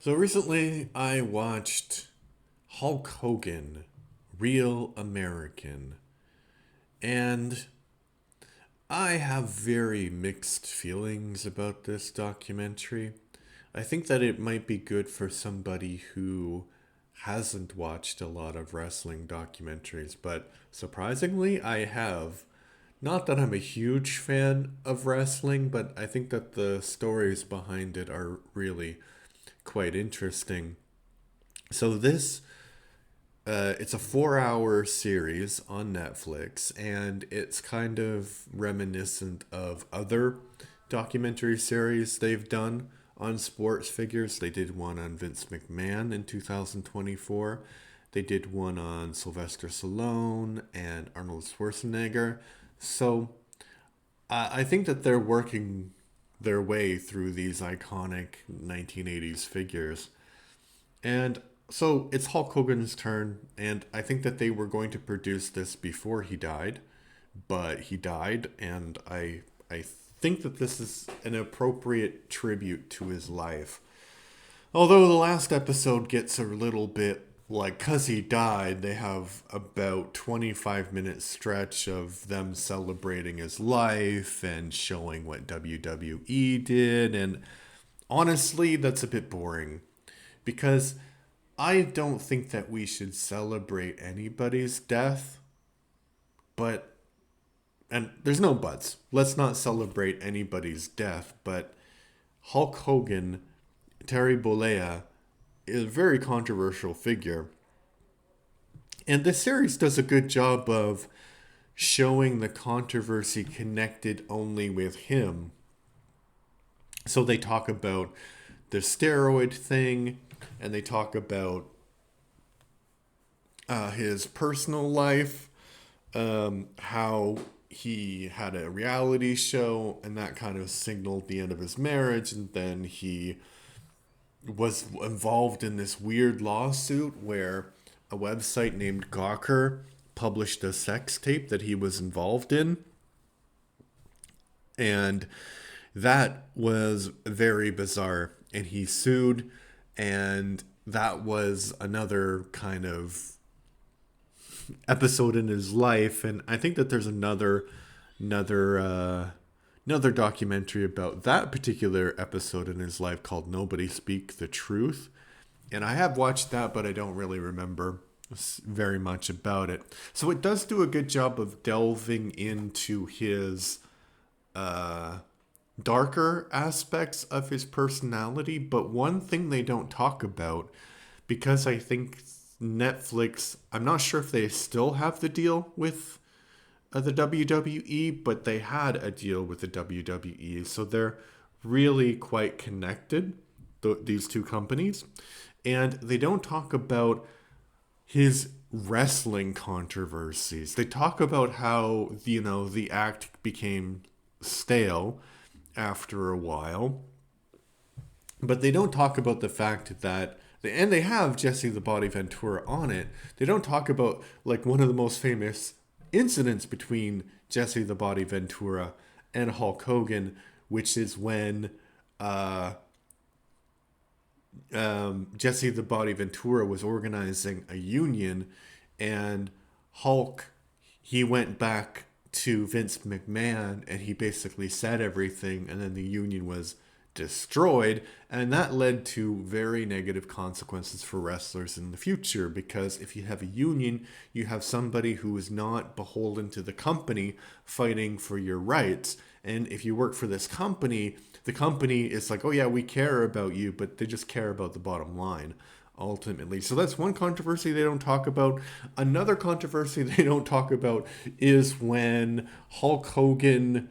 So recently I watched Hulk Hogan, Real American, and I have very mixed feelings about this documentary. I think that it might be good for somebody who hasn't watched a lot of wrestling documentaries, but surprisingly, I have. Not that I'm a huge fan of wrestling, but I think that the stories behind it are really quite interesting. So it's a 4 hour series on Netflix, and it's kind of reminiscent of other documentary series they've done on sports figures. They did one on Vince McMahon in 2024. They did one on Sylvester Stallone and Arnold Schwarzenegger. So I think that they're working their way through these iconic 1980s figures. And so it's Hulk Hogan's turn, and I think that they were going to produce this before he died, but he died, and I think that this is an appropriate tribute to his life. Although the last episode gets a little bit like, cuz he died, they have about 25-minute stretch of them celebrating his life and showing what WWE did, and honestly that's a bit boring because I don't think that we should celebrate anybody's death, but, and there's no buts. Let's not celebrate anybody's death, but Hulk Hogan, Terry Bolea, is a very controversial figure. And this series does a good job of showing the controversy connected only with him. So they talk about the steroid thing, and they talk about his personal life, how he had a reality show, and that kind of signaled the end of his marriage. And then he was involved in this weird lawsuit where a website named Gawker published a sex tape that he was involved in. And that was very bizarre. And he sued, and that was another kind of episode in his life. And I think that there's another another documentary about that particular episode in his life called Nobody Speak the Truth. And I have watched that, but I don't really remember very much about it. So it does do a good job of delving into his darker aspects of his personality. But one thing they don't talk about, because I think Netflix, I'm not sure if they still have the deal with the WWE, but they had a deal with the WWE. So they're really quite connected, these two companies. And they don't talk about his wrestling controversies. They talk about how, the act became stale after a while, but they don't talk about the fact that, and they have Jesse the Body Ventura on it. They don't talk about like one of the most famous incidents between Jesse the Body Ventura and Hulk Hogan, which is when Jesse the Body Ventura was organizing a union, and Hulk, he went back to Vince McMahon and he basically said everything, and then the union was destroyed, and that led to very negative consequences for wrestlers in the future, because if you have a union, you have somebody who is not beholden to the company fighting for your rights. And if you work for this company, the company is like, oh yeah, we care about you, but they just care about the bottom line ultimately. So that's one controversy they don't talk about. Another controversy they don't talk about is when Hulk Hogan,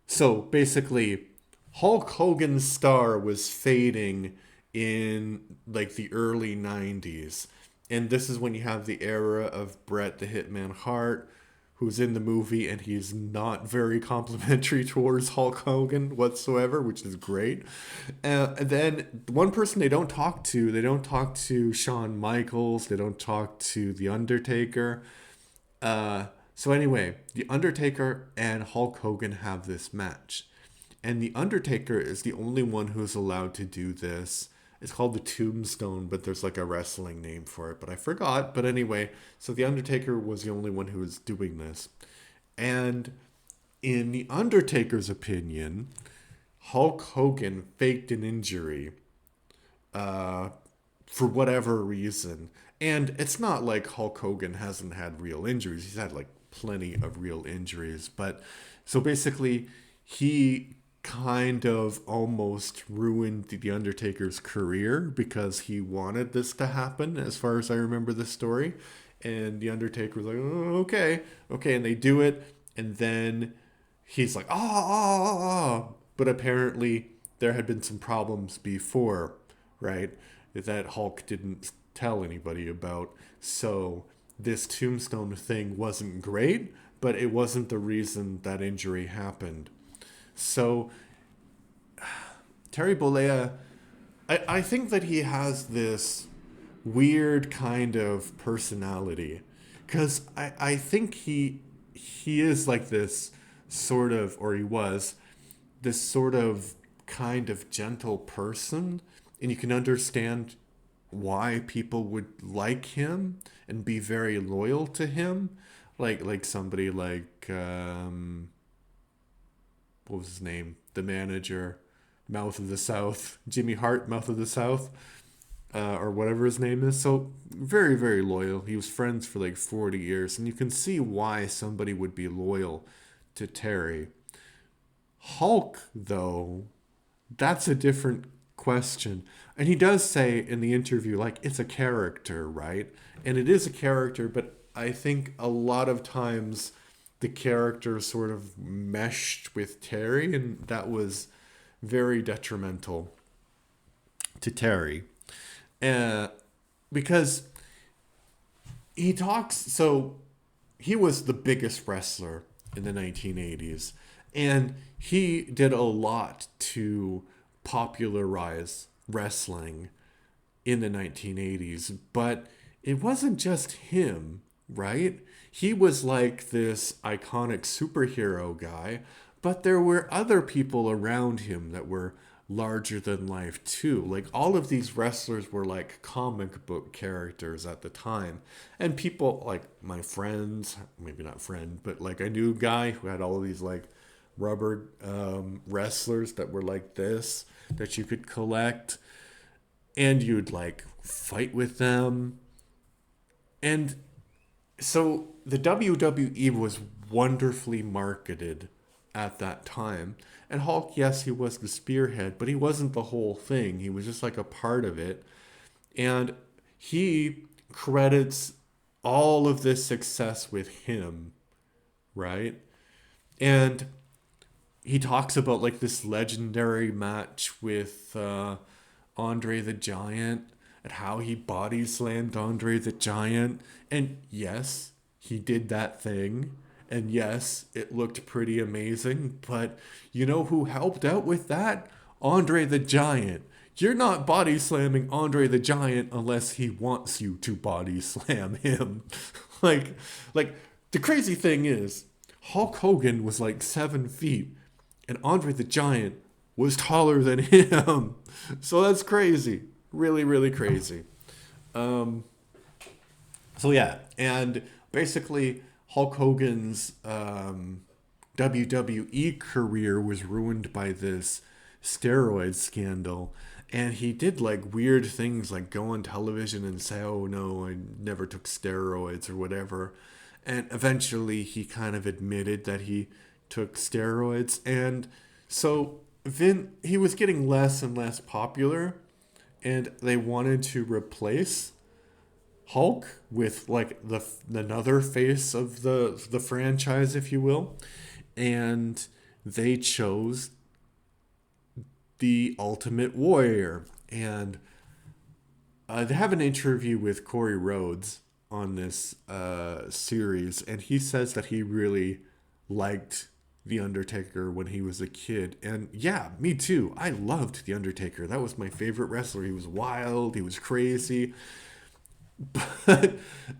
so basically Hulk Hogan's star was fading in like the early 90s. And this is when you have the era of Bret the Hitman Hart, who's in the movie, and he's not very complimentary towards Hulk Hogan whatsoever, which is great. And then one person they don't talk to Shawn Michaels, they don't talk to The Undertaker. So anyway, The Undertaker and Hulk Hogan have this match. And the Undertaker is the only one who's allowed to do this. It's called the Tombstone, but there's like a wrestling name for it, but I forgot. But anyway, so the Undertaker was the only one who was doing this. And in the Undertaker's opinion, Hulk Hogan faked an injury for whatever reason. And it's not like Hulk Hogan hasn't had real injuries. He's had like plenty of real injuries. But so basically, he kind of almost ruined The Undertaker's career because he wanted this to happen, as far as I remember the story. And The Undertaker was like, oh, okay, okay. And they do it. And then he's like, But apparently, there had been some problems before, right? That Hulk didn't tell anybody about. So this tombstone thing wasn't great, but it wasn't the reason that injury happened. So Terry Bolea, I think that he has this weird kind of personality because I think he is like this sort of, or he was this sort of kind of gentle person, and you can understand why people would like him and be very loyal to him, like somebody like what was his name, the manager, Mouth of the South, Jimmy Hart, Mouth of the South, or whatever his name is. So very, very loyal. He was friends for like 40 years, and you can see why somebody would be loyal to Terry. Hulk, though, that's a different question. And he does say in the interview, like, it's a character, right? And it is a character, but I think a lot of times the character sort of meshed with Terry, and that was very detrimental to Terry. Uh, because he talks, so he was the biggest wrestler in the 1980s, and he did a lot to popularize wrestling in the 1980s, but it wasn't just him, right? He was like this iconic superhero guy, but there were other people around him that were larger than life too. Like all of these wrestlers were like comic book characters at the time. And people like my friends, maybe not friend, but like I knew a guy who had all of these like rubber wrestlers that were like this that you could collect, and you'd like fight with them. And so the WWE was wonderfully marketed at that time. And Hulk, yes, he was the spearhead, but he wasn't the whole thing. He was just like a part of it. And he credits all of this success with him, right? And he talks about like this legendary match with Andre the Giant and how he body slammed Andre the Giant. And yes, he did that thing. And yes, it looked pretty amazing. But you know who helped out with that? Andre the Giant. You're not body slamming Andre the Giant unless he wants you to body slam him. like, like the crazy thing is, Hulk Hogan was like 7 feet, and Andre the Giant was taller than him. So that's crazy. Really, really crazy. So yeah, and basically Hulk Hogan's WWE career was ruined by this steroid scandal. And he did like weird things like go on television and say, oh no, I never took steroids or whatever. And eventually he kind of admitted that he took steroids. And so he was getting less and less popular. And they wanted to replace Hulk with like the another face of the franchise, if you will. And they chose the Ultimate Warrior. And they have an interview with Corey Rhodes on this series, and he says that he really liked The Undertaker when he was a kid. And yeah, me too. I loved The Undertaker. That was my favorite wrestler. He was wild, he was crazy. But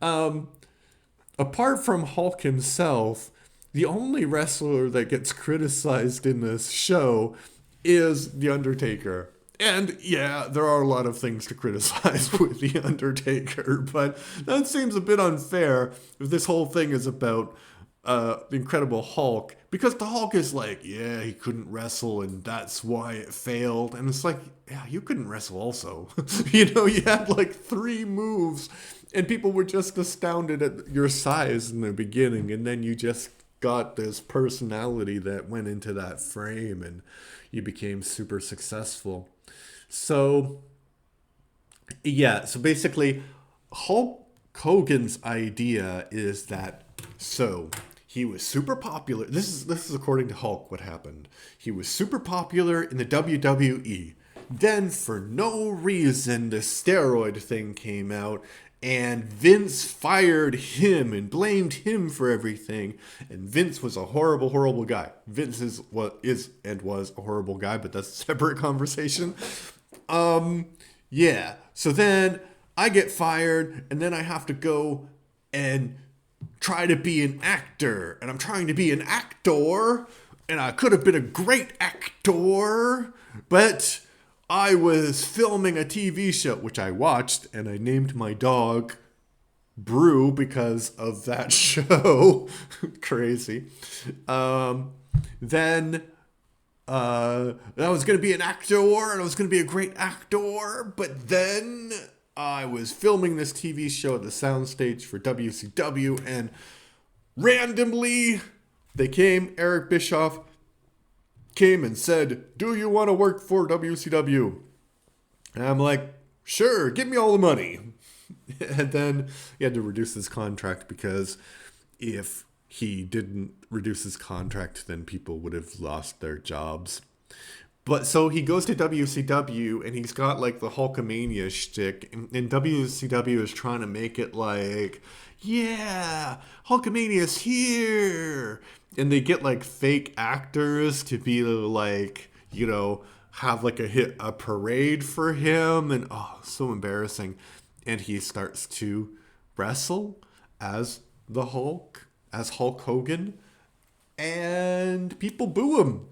apart from Hulk himself, the only wrestler that gets criticized in this show is The Undertaker. And yeah, there are a lot of things to criticize with The Undertaker, but that seems a bit unfair if this whole thing is about the Incredible Hulk. Because the Hulk is like, yeah, he couldn't wrestle and that's why it failed. And it's like, yeah, you couldn't wrestle also. You had like 3 moves and people were just astounded at your size in the beginning. And then you just got this personality that went into that frame and you became super successful. So, yeah, so basically, Hulk Hogan's idea is that so he was super popular. This is according to Hulk what happened. He was super popular in the WWE. Then for no reason the steroid thing came out and Vince fired him and blamed him for everything. And Vince was a horrible, horrible guy. Vince is and was a horrible guy, but that's a separate conversation. Yeah. So then I get fired, and then I have to go and try to be an actor. And I'm trying to be an actor, and I could have been a great actor, but I was filming a TV show, which I watched, and I named my dog Brew because of that show. Crazy. Then I was going to be an actor and I was going to be a great actor, but then I was filming this TV show at the soundstage for WCW, and randomly Eric Bischoff came and said, "Do you want to work for WCW?" And I'm like, "Sure, give me all the money." And then he had to reduce his contract because if he didn't reduce his contract, then people would have lost their jobs. But so he goes to WCW and he's got like the Hulkamania shtick, and WCW is trying to make it like, yeah, Hulkamania's here. And they get like fake actors to be like, have like a parade for him, and oh, so embarrassing. And he starts to wrestle as the Hulk, as Hulk Hogan, and people boo him.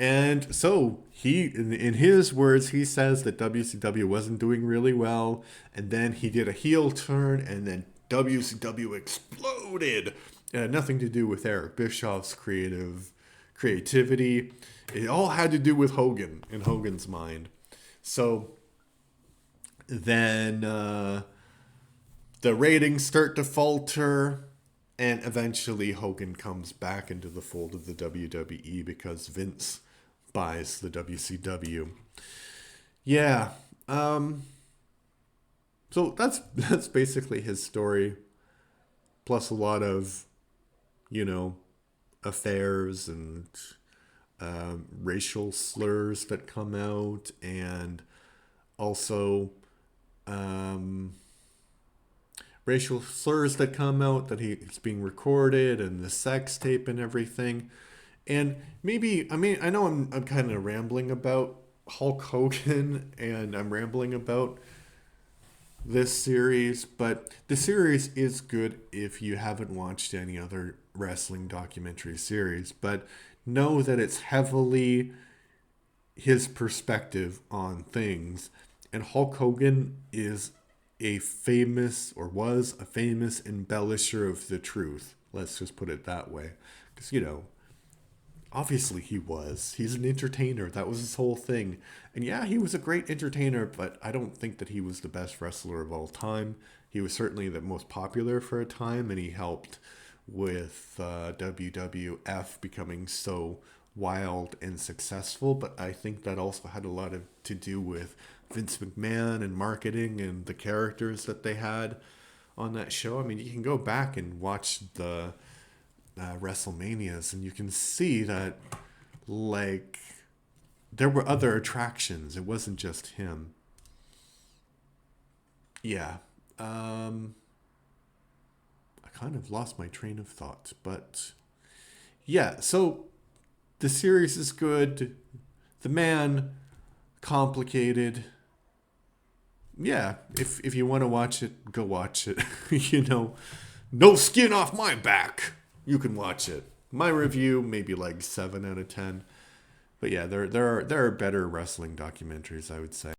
And so he, in his words, he says that WCW wasn't doing really well, and then he did a heel turn, and then WCW exploded. It had nothing to do with Eric Bischoff's creativity. It all had to do with Hogan, in Hogan's mind. So then the ratings start to falter, and eventually Hogan comes back into the fold of the WWE because Vince buys the WCW. Yeah. So that's basically his story, plus a lot of, affairs and racial slurs that come out, and also racial slurs that come out that he's being recorded, and the sex tape and everything. And maybe, I know I'm kind of rambling about Hulk Hogan and I'm rambling about this series, but the series is good if you haven't watched any other wrestling documentary series. But know that it's heavily his perspective on things. And Hulk Hogan is a famous, or was a famous embellisher of the truth. Let's just put it that way. Because, obviously he was. He's an entertainer. That was his whole thing. And yeah, he was a great entertainer, but I don't think that he was the best wrestler of all time. He was certainly the most popular for a time, and he helped with WWF becoming so wild and successful. But I think that also had a lot to do with Vince McMahon and marketing and the characters that they had on that show. You can go back and watch the WrestleManias, and you can see that like there were other attractions. It wasn't just him. Yeah. I kind of lost my train of thought, but yeah. So the series is good. The man, complicated. Yeah, if you want to watch it, go watch it. No skin off my back. you can watch it. My review maybe like 7 out of 10. But yeah, there are better wrestling documentaries, I would say.